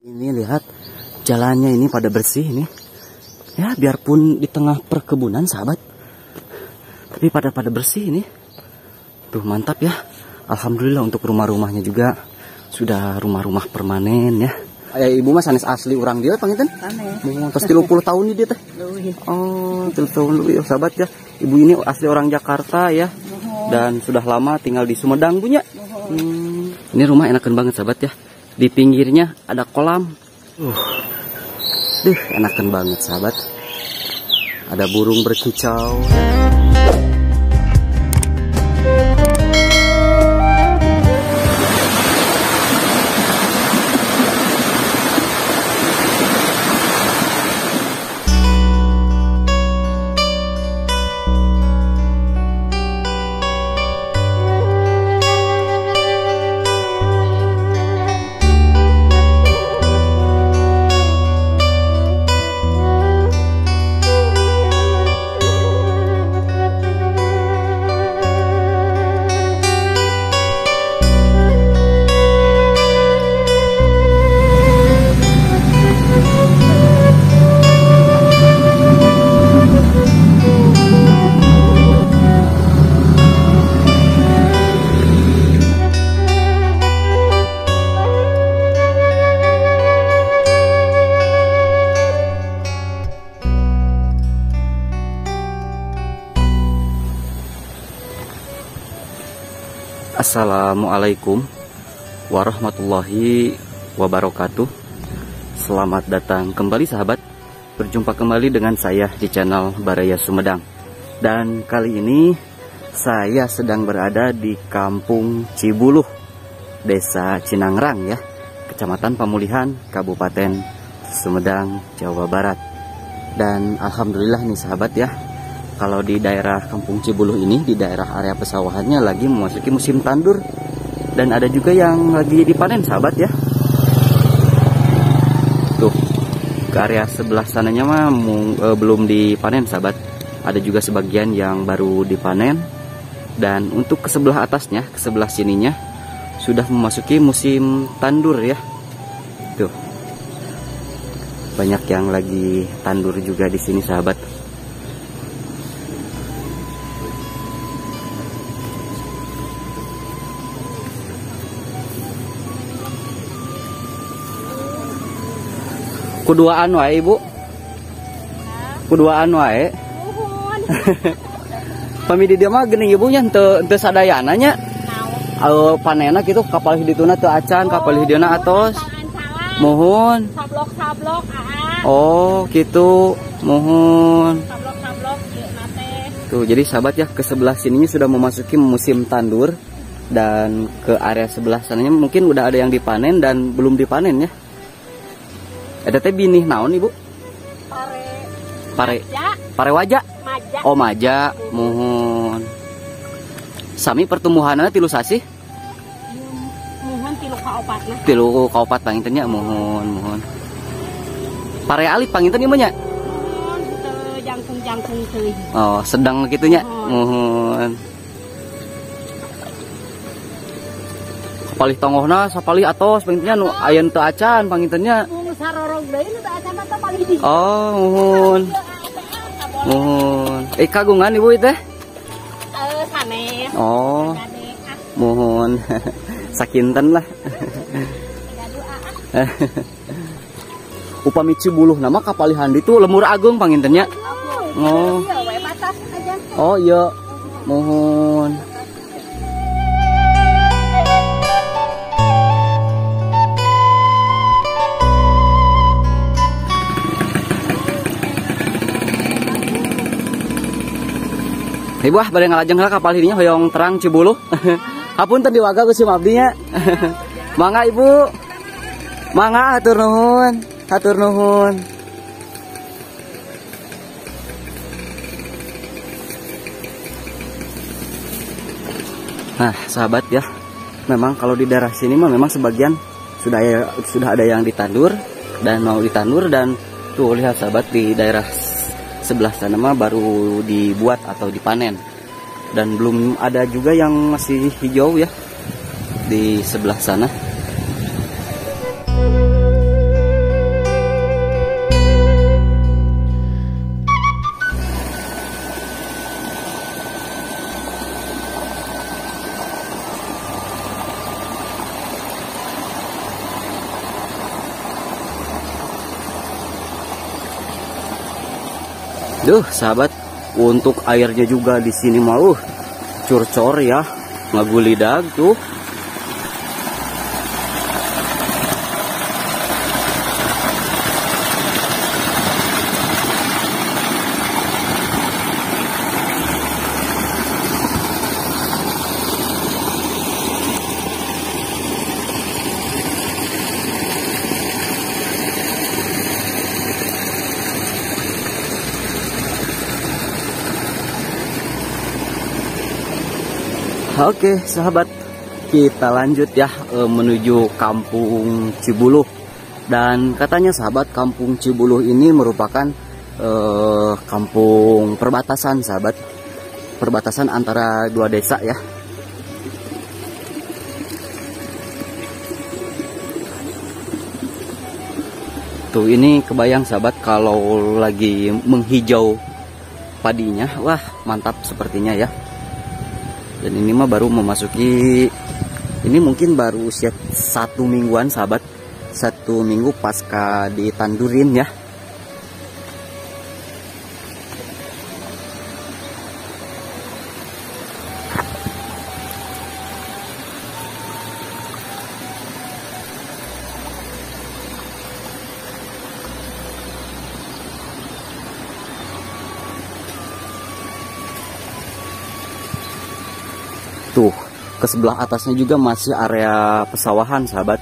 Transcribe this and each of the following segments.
Ini lihat jalannya ini pada bersih ini. Ya biarpun di tengah perkebunan sahabat, tapi pada bersih ini. Tuh mantap ya. Alhamdulillah untuk rumah-rumahnya juga sudah rumah-rumah permanen ya. Ayah ibu mas sanes asli orang dia pangitan. Terus 30 tahun nih dia teh. Oh 30 tahun lebih sahabat ya. Ibu ini asli orang Jakarta ya. Dan sudah lama tinggal di Sumedang punya. Ini rumah enakan banget sahabat ya. Di pinggirnya ada kolam. Enakan banget sahabat. Ada burung berkicau. Assalamualaikum warahmatullahi wabarakatuh. Selamat datang kembali sahabat. Berjumpa kembali dengan saya di channel Baraya Sumedang. Dan kali ini saya sedang berada di Kampung Cibuluh, Desa Cinangrang ya, Kecamatan Pamulihan, Kabupaten Sumedang, Jawa Barat. Dan alhamdulillah nih sahabat ya, kalau di daerah Kampung Cibuluh ini, di daerah area pesawahannya lagi memasuki musim tandur. Dan ada juga yang lagi dipanen sahabat ya. Tuh, ke area sebelah sananya mah belum dipanen sahabat. Ada juga sebagian yang baru dipanen. Dan untuk ke sebelah atasnya, ke sebelah sininya, sudah memasuki musim tandur ya. Tuh, banyak yang lagi tandur juga di sini sahabat. Kuduaan wae ibu, kuduaan wae. Pami di dia mah geuning ibunya teu sadayana nya. Panena kitu kapal hidituna teu acan, kapal hidina atos. Mohon. Sablok-sablok Oh, gitu. Mohon. Sablok-sablok nate. Tuh, jadi sahabat ya, ke sebelah sininya sudah memasuki musim tandur. Dan ke area sebelah sananya mungkin udah ada yang dipanen dan belum dipanen ya. Ada teh binih naon ibu? Pare wajah. Oh maja, mohon. Sami pertumbuhannya tilu sasih? Mohon tilu kaopat lah. Tilu kaopat pangintennya mohon. Pare alit panginten ieu nya? Mohon jangkung teuing. Oh, sedang gitunya. Mohon. Kapalih tongohna sapalih atos pangintennya nu ayeun teu acan pangintennya. Oh, mohon. Kagungan ibu itu? Sanes. Oh, mohon. Sakinten lah. Upami Cibuluh nama kapalihan itu lemur agung pangintennya. Oh. Oh iya, mohon. Ibu bade ngalajeng lah kapal hirinya hoyong terang Cibuluh. Hapunten diwaga ku si abdinya. Mangga ibu. Mangga hatur nuhun, hatur nuhun. Nah, sahabat ya. Memang kalau di daerah sini mah memang sebagian sudah ada yang ditandur dan mau ditandur, dan tuh lihat sahabat di daerah sebelah sana mah baru dibuat atau dipanen, dan belum ada juga yang masih hijau ya di sebelah sana. Duh, sahabat, untuk airnya juga di sini mau curcor ya, ngagulidag tuh. Oke sahabat, kita lanjut ya menuju Kampung Cibuluh. Dan katanya sahabat, Kampung Cibuluh ini merupakan kampung perbatasan sahabat, perbatasan antara dua desa ya. Tuh ini kebayang sahabat kalau lagi menghijau padinya, wah mantap sepertinya ya. Dan ini mah baru memasuki, ini mungkin baru usia 1 mingguan sahabat, 1 minggu pasca ditandurin ya. Tuh, ke sebelah atasnya juga masih area pesawahan sahabat.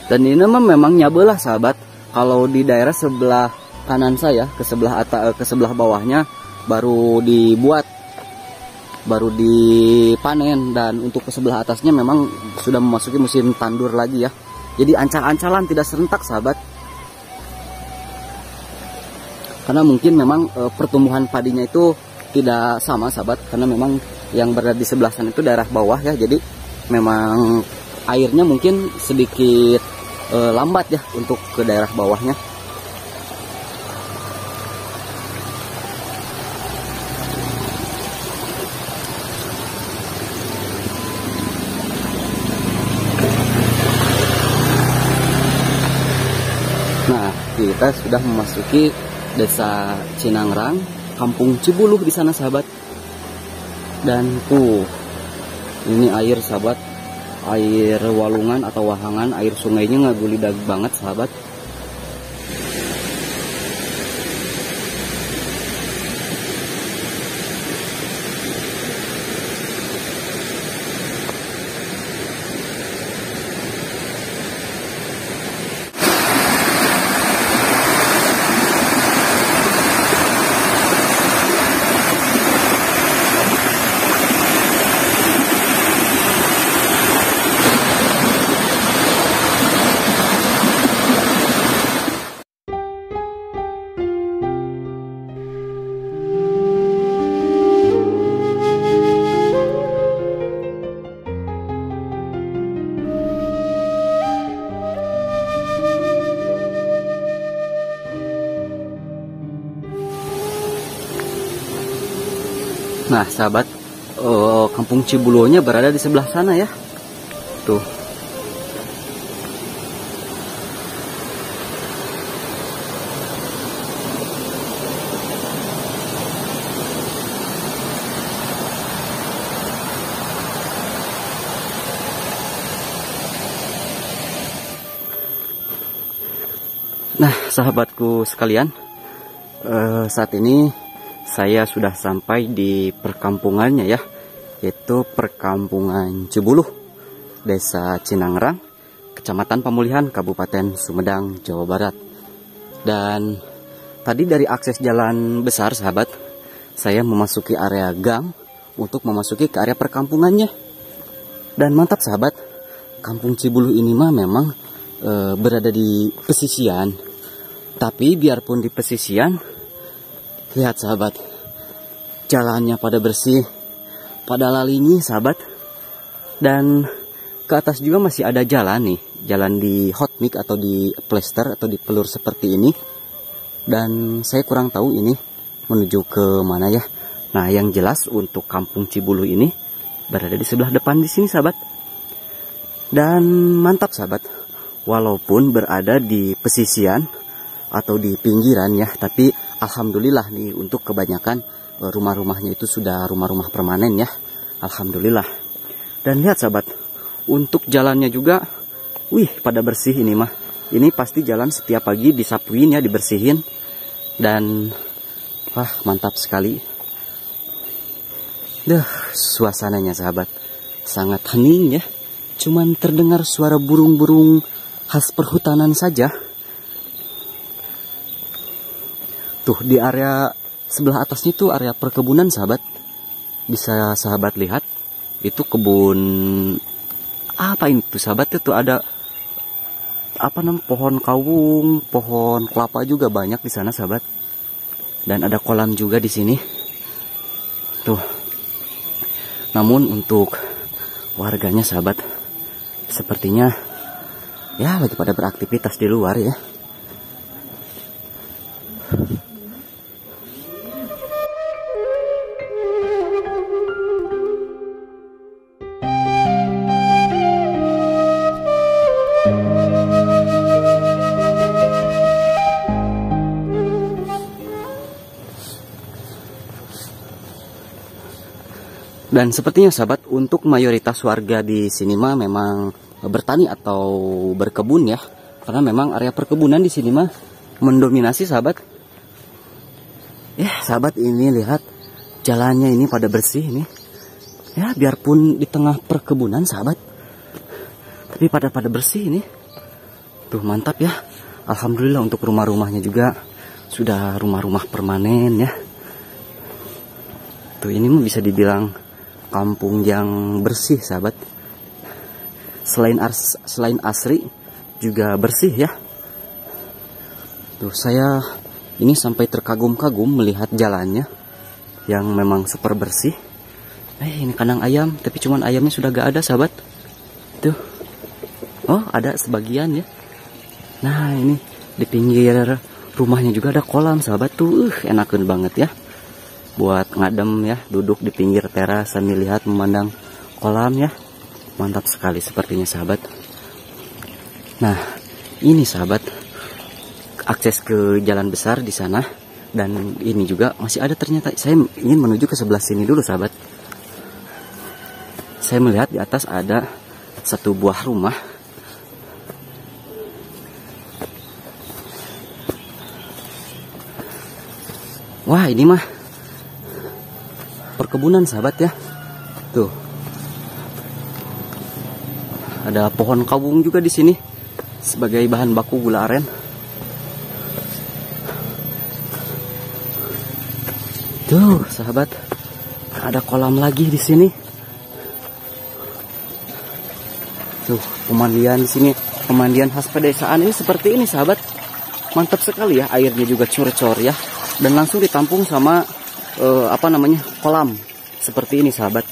Dan ini memang nyabelah sahabat. Kalau di daerah sebelah kanan saya, ke sebelah bawahnya baru dibuat, baru dipanen. Dan untuk ke sebelah atasnya memang sudah memasuki musim tandur lagi ya. Jadi ancal-ancalan, tidak serentak sahabat. Karena mungkin memang pertumbuhan padinya itu tidak sama sahabat, karena memang yang berada di sebelah sana itu daerah bawah ya, jadi memang airnya mungkin sedikit lambat ya untuk ke daerah bawahnya. Nah, kita sudah memasuki desa Cinangrang, Kampung Cibuluh di sana sahabat. Dan tuh, ini air sahabat, air walungan atau wahangan, air sungainya ngagulidag banget sahabat. Nah sahabat, Kampung Cibuluhnya berada di sebelah sana ya. Tuh. Nah sahabatku sekalian, saat ini saya sudah sampai di perkampungannya ya, yaitu Perkampungan Cibuluh, Desa Cinangrang, Kecamatan Pamulihan, Kabupaten Sumedang, Jawa Barat. Dan tadi dari akses jalan besar sahabat, saya memasuki area gang untuk memasuki ke area perkampungannya. Dan mantap sahabat, Kampung Cibuluh ini mah memang berada di pesisian. Tapi biarpun di pesisian, lihat sahabat, jalannya pada bersih, pada lalingi sahabat. Dan ke atas juga masih ada jalan nih, jalan di hot mix atau di plester atau di pelur seperti ini. Dan saya kurang tahu ini menuju ke mana ya. Nah yang jelas untuk Kampung Cibuluh ini berada di sebelah depan di sini sahabat. Dan mantap sahabat, walaupun berada di pesisian atau di pinggiran ya, tapi alhamdulillah nih untuk kebanyakan rumah-rumahnya itu sudah rumah-rumah permanen ya. Alhamdulillah. Dan lihat sahabat, untuk jalannya juga, wih pada bersih ini mah. Ini pasti jalan setiap pagi disapuin ya, dibersihin. Dan wah mantap sekali. Suasananya sahabat sangat hening ya. Cuman terdengar suara burung-burung khas perhutanan saja. Tuh di area sebelah atasnya tuh area perkebunan sahabat. Bisa sahabat lihat. Itu kebun apa ini tuh sahabat, itu ada apa namanya, pohon kawung, pohon kelapa juga banyak di sana sahabat. Dan ada kolam juga di sini. Tuh. Namun untuk warganya sahabat sepertinya ya lagi pada beraktivitas di luar ya. Dan sepertinya sahabat, untuk mayoritas warga di sini mah memang bertani atau berkebun ya. Karena memang area perkebunan di sini mah mendominasi sahabat. Ya sahabat, ini lihat jalannya ini pada bersih ini. Ya biarpun di tengah perkebunan sahabat, tapi pada bersih ini. Tuh mantap ya. Alhamdulillah untuk rumah-rumahnya juga sudah rumah-rumah permanen ya. Tuh ini mah bisa dibilang kampung yang bersih sahabat. Selain asri juga bersih ya. Tuh saya ini sampai terkagum-kagum melihat jalannya yang memang super bersih. Ini kandang ayam, tapi cuman ayamnya sudah gak ada sahabat. Tuh. Oh ada sebagian ya. Nah ini di pinggir rumahnya juga ada kolam sahabat tuh. Enakan banget ya. Buat ngadem ya, duduk di pinggir teras sambil lihat memandang kolam ya. Mantap sekali sepertinya sahabat. Nah, ini sahabat akses ke jalan besar di sana, dan ini juga masih ada ternyata. Saya ingin menuju ke sebelah sini dulu sahabat. Saya melihat di atas ada satu buah rumah. Wah, ini mah perkebunan sahabat ya. Tuh. Ada pohon kawung juga di sini sebagai bahan baku gula aren. Tuh, sahabat. Ada kolam lagi di sini. Tuh, pemandian di sini, pemandian khas pedesaan ini seperti ini sahabat. Mantap sekali ya, airnya juga cor-cor ya. Dan langsung ditampung sama kolam seperti ini sahabat.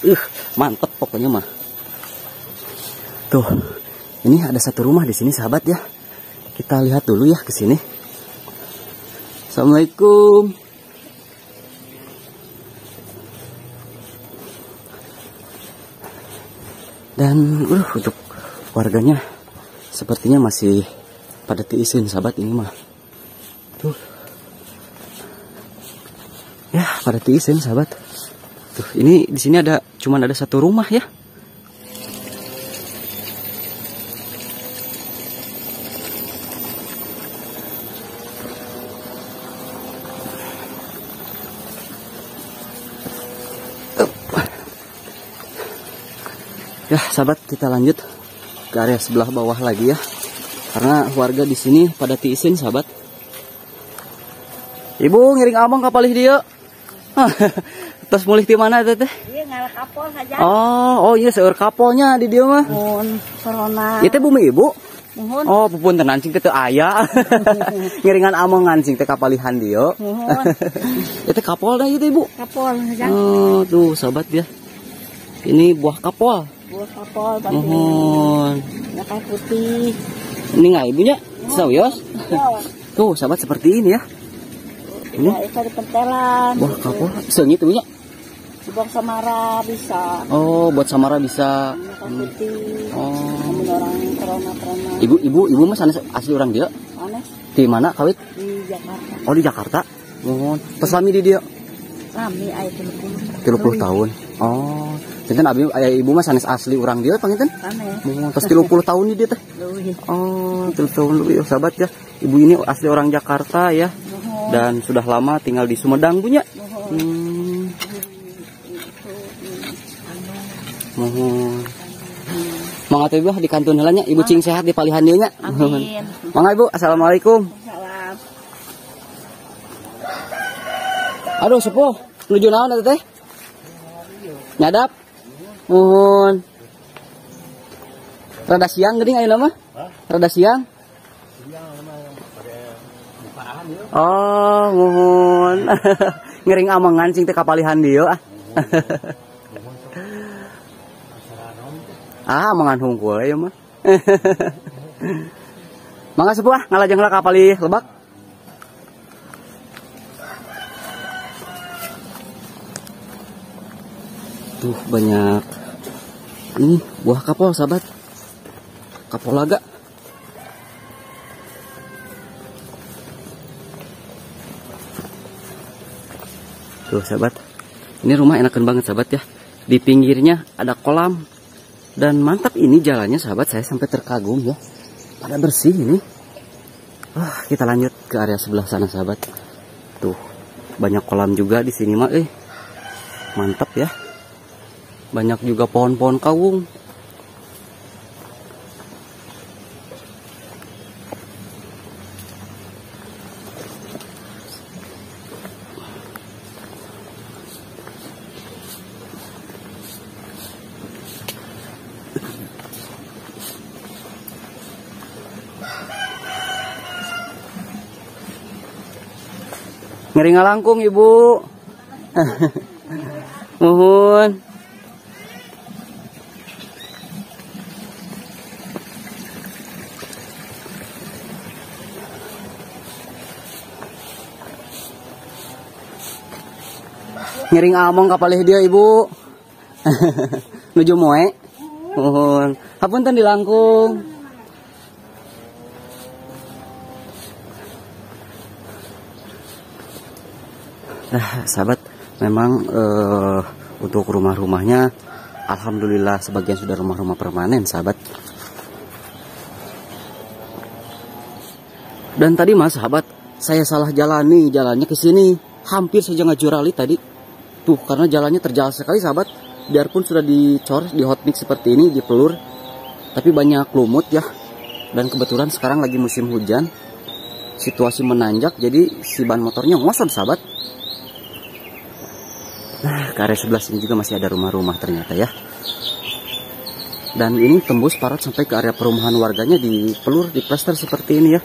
Mantep pokoknya mah. Tuh, ini ada satu rumah di sini sahabat ya. Kita lihat dulu ya ke sini. Assalamualaikum. Dan untuk warganya sepertinya masih pada tiisin sahabat ini mah. Tuh. Ya, pada tiisin sahabat. Tuh, ini di sini cuman ada satu rumah ya. Ya, sahabat, kita lanjut ke area sebelah bawah lagi ya. Karena warga di sini pada tiisin sahabat. Ibu ngiring abang kapalih dia. Terus mulih di mana teh? Iya ngalak kapol saja. Oh iya seur kapolnya di dia mah. Mohon corona. Itu bumi ibu. Mohon. Oh pupunten nancing teh aya. Ngiringan among ngancing teh kapalihan dia. Mohon. Itu kapol dah itu ibu. Kapol saja. Oh tuh sahabat ya. Ini buah kapol. Buah kapol. Mohon. Ya kayak putih. Ini nggak ibunya? Sawios. Tuh sahabat seperti ini ya. Ini itu di pentelan. buah kapol. Seungit ibunya. Buah samara bisa. Oh buat samara bisa. Kayak putih. Oh. Namun orang corona. Ibu mah sana asli orang dia. Aneh Di mana kawit? di Jakarta. Oh di Jakarta. Mohon. Pas lami di dia. Lami aya 30. 30 tahun. Oh. Sinten abi aya ibu mah sanes asli urang dia panginten? Sanes. Mohon. Tos 30 tahun di dia teh. Leuwih. Oh, 30 tahun lebih sahabat ya. Ibu ini asli orang Jakarta ya. Mohon. Dan sudah lama tinggal di Sumedang punya. Mohon. Mohon. Mangga Ibu di kantun heula nya, Ibu cing sehat di palihan dieu nya. Amin. Mangga Ibu, assalamualaikum. Salam. Aduh sepuh, nuju naon eta teh? Nyadap. Mohon. Rada siang geuning ayeuna mah? Rada siang. Oh, mohon. Ngering amangan cing teh kapalihan dieu ah. Ah, mangan hungkul ya mah. Mangga sepuh ah, ngalajeng heula kapali Lebak. Tuh banyak ini buah kapol sahabat. Kapolaga. Tuh sahabat. Ini rumah enakan banget sahabat ya. Di pinggirnya ada kolam. Dan mantap ini jalannya sahabat, saya sampai terkagum ya. Pada bersih ini. Wah, kita lanjut ke area sebelah sana sahabat. Tuh, banyak kolam juga di sini mah. Mantap ya. Banyak juga pohon-pohon kawung. Ngeri ngalangkung Ibu. Mohon. Ngering among kapalih dia Ibu. Nuju moe. Mohon. Hapunten dilangkung. Nah, sahabat, memang untuk rumah-rumahnya, alhamdulillah sebagian sudah rumah-rumah permanen, sahabat. Dan tadi mas, sahabat, saya salah jalannya ke sini, hampir saja ngajurali tadi. Tuh, karena jalannya terjal sekali, sahabat. Biarpun sudah dicor, di hot mix seperti ini, dipelur, tapi banyak lumut ya. Dan kebetulan sekarang lagi musim hujan, situasi menanjak, jadi si ban motornya ngosot, sahabat. Nah, ke area sebelah sini juga masih ada rumah-rumah ternyata ya. Dan ini tembus parat sampai ke area perumahan warganya, dipelur, diplester seperti ini ya.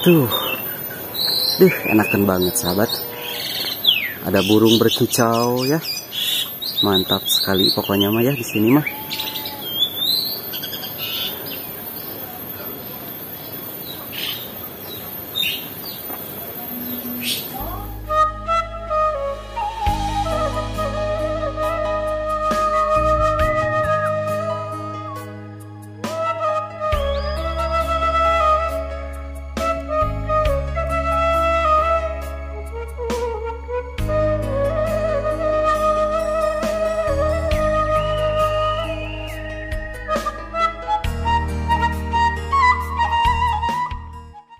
Tuh. Enakan banget sahabat. Ada burung berkicau ya. Mantap sekali pokoknya mah ya di sini mah.